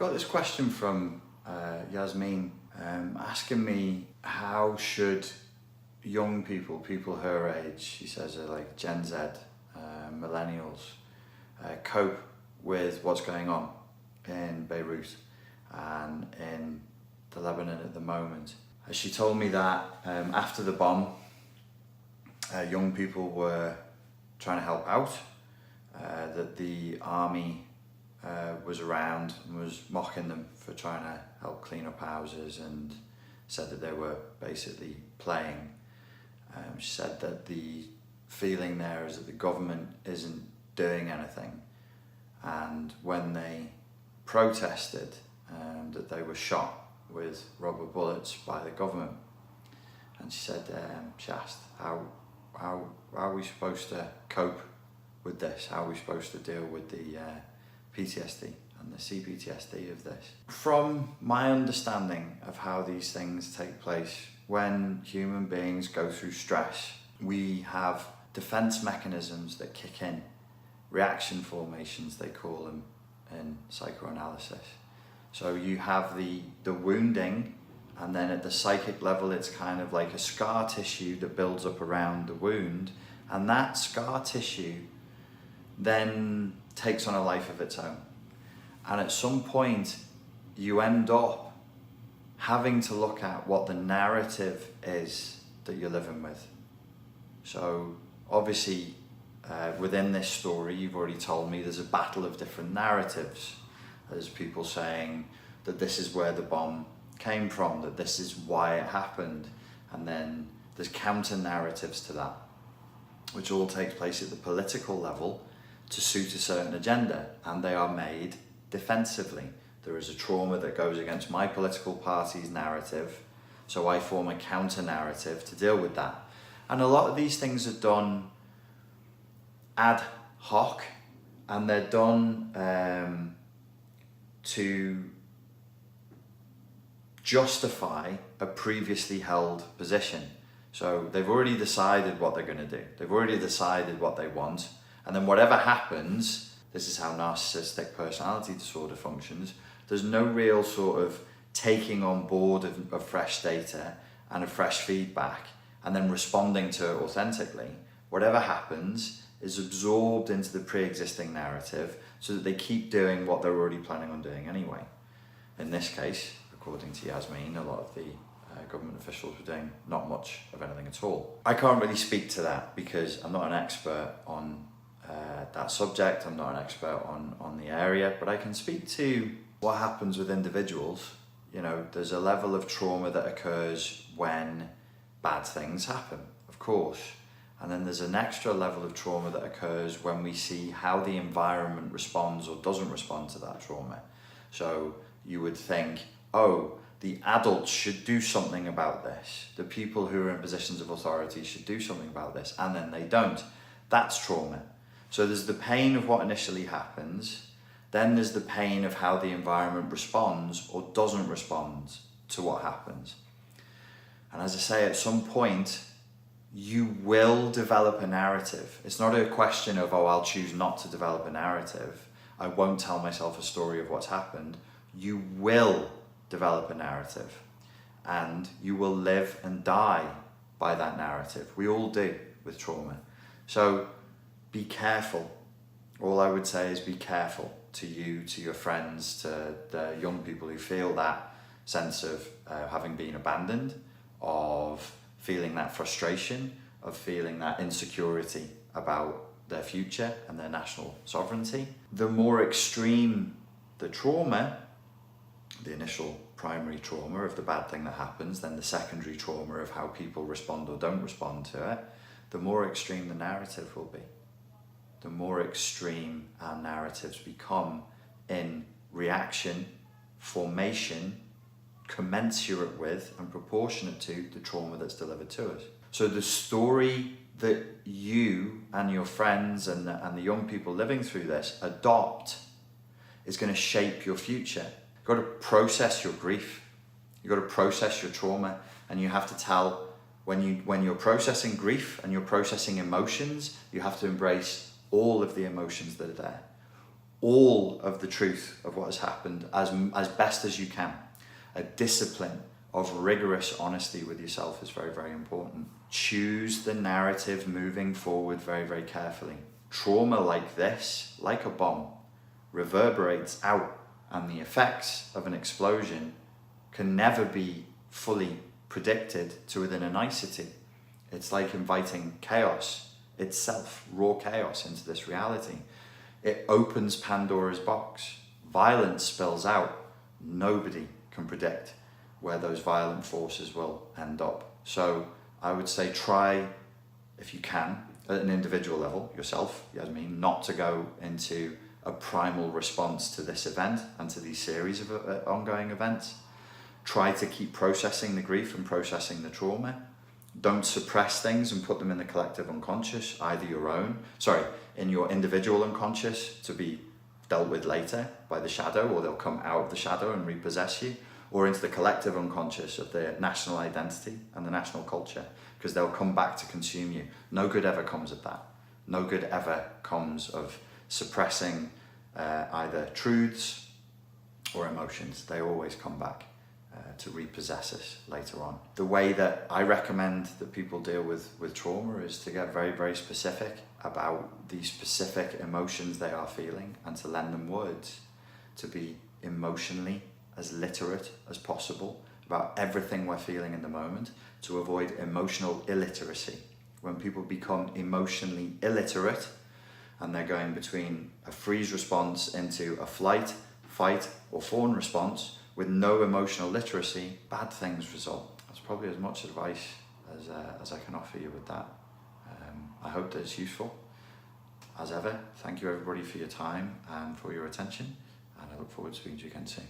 Got this question from Yasmin asking me how should young people her age, she says are like Gen Z, millennials, cope with what's going on in Beirut and in the Lebanon at the moment. She told me that after the bomb, young people were trying to help out, that the army was around and was mocking them for trying to help clean up houses and said that they were basically playing. She said that the feeling there is that the government isn't doing anything, and when they protested, that they were shot with rubber bullets by the government. And she said, she asked, how are we supposed to cope with this? How are we supposed to deal with the PTSD and the CPTSD of this? From my understanding of how these things take place, when human beings go through stress, we have defense mechanisms that kick in, reaction formations they call them in psychoanalysis. So you have the wounding, and then at the psychic level it's kind of like a scar tissue that builds up around the wound, and that scar tissue then takes on a life of its own. And at some point you end up having to look at what the narrative is that you're living with. So obviously within this story, you've already told me there's a battle of different narratives. There's people saying that this is where the bomb came from, that this is why it happened, and then there's counter narratives to that, which all takes place at the political level to suit a certain agenda, and they are made defensively. There is a trauma that goes against my political party's narrative, so I form a counter narrative to deal with that. And a lot of these things are done ad hoc, and they're done to justify a previously held position. So they've already decided what they're going to do. They've already decided what they want. And then whatever happens, this is how narcissistic personality disorder functions, there's no real sort of taking on board of fresh data and of fresh feedback and then responding to it authentically. Whatever happens is absorbed into the pre-existing narrative so that they keep doing what they're already planning on doing anyway. In this case, according to Yasmin, a lot of the government officials were doing not much of anything at all. I can't really speak to that because I'm not an expert on that subject. I'm not an expert on the area, but I can speak to what happens with individuals. You know, there's a level of trauma that occurs when bad things happen, of course. And then there's an extra level of trauma that occurs when we see how the environment responds or doesn't respond to that trauma. So you would think, oh, the adults should do something about this. The people who are in positions of authority should do something about this, and then they don't. That's trauma. So there's the pain of what initially happens, then there's the pain of how the environment responds or doesn't respond to what happens. And as I say, at some point, you will develop a narrative. It's not a question of, oh, I'll choose not to develop a narrative. I won't tell myself a story of what's happened. You will develop a narrative, and you will live and die by that narrative. We all do with trauma. So be careful. All I would say is be careful to you, to your friends, to the young people who feel that sense of having been abandoned, of feeling that frustration, of feeling that insecurity about their future and their national sovereignty. The more extreme the trauma, the initial primary trauma of the bad thing that happens, then the secondary trauma of how people respond or don't respond to it, the more extreme the narrative will be. The more extreme our narratives become in reaction, formation, commensurate with and proportionate to the trauma that's delivered to us. So the story that you and your friends and the young people living through this adopt is going to shape your future. You've got to process your grief. You've got to process your trauma, and you have to tell, when you're processing grief and you're processing emotions, you have to embrace all of the emotions that are there. all of the truth of what has happened as best as you can. A discipline of rigorous honesty with yourself is very, very important. Choose the narrative moving forward very, very carefully. Trauma like this, like a bomb, reverberates out, and the effects of an explosion can never be fully predicted to within a nicety. It's like inviting chaos itself, raw chaos, into this reality. It opens Pandora's box. Violence spills out. Nobody can predict where those violent forces will end up. So I would say try, if you can, at an individual level, yourself, Yasmin, not to go into a primal response to this event and to these series of ongoing events. Try to keep processing the grief and processing the trauma. Don't suppress things and put them in the collective unconscious, either in your individual unconscious to be dealt with later by the shadow, or they'll come out of the shadow and repossess you, or into the collective unconscious of the national identity and the national culture, because they'll come back to consume you. No good ever comes of that. No good ever comes of suppressing either truths or emotions. They always come back to repossess us later on. The way that I recommend that people deal with trauma is to get very, very specific about the specific emotions they are feeling and to lend them words, to be emotionally as literate as possible about everything we're feeling in the moment, to avoid emotional illiteracy. When people become emotionally illiterate and they're going between a freeze response into a flight, fight, or fawn response with no emotional literacy, bad things result. That's probably as much advice as I can offer you with that. I hope that it's useful. As ever, thank you everybody for your time and for your attention, and I look forward to speaking to you again soon.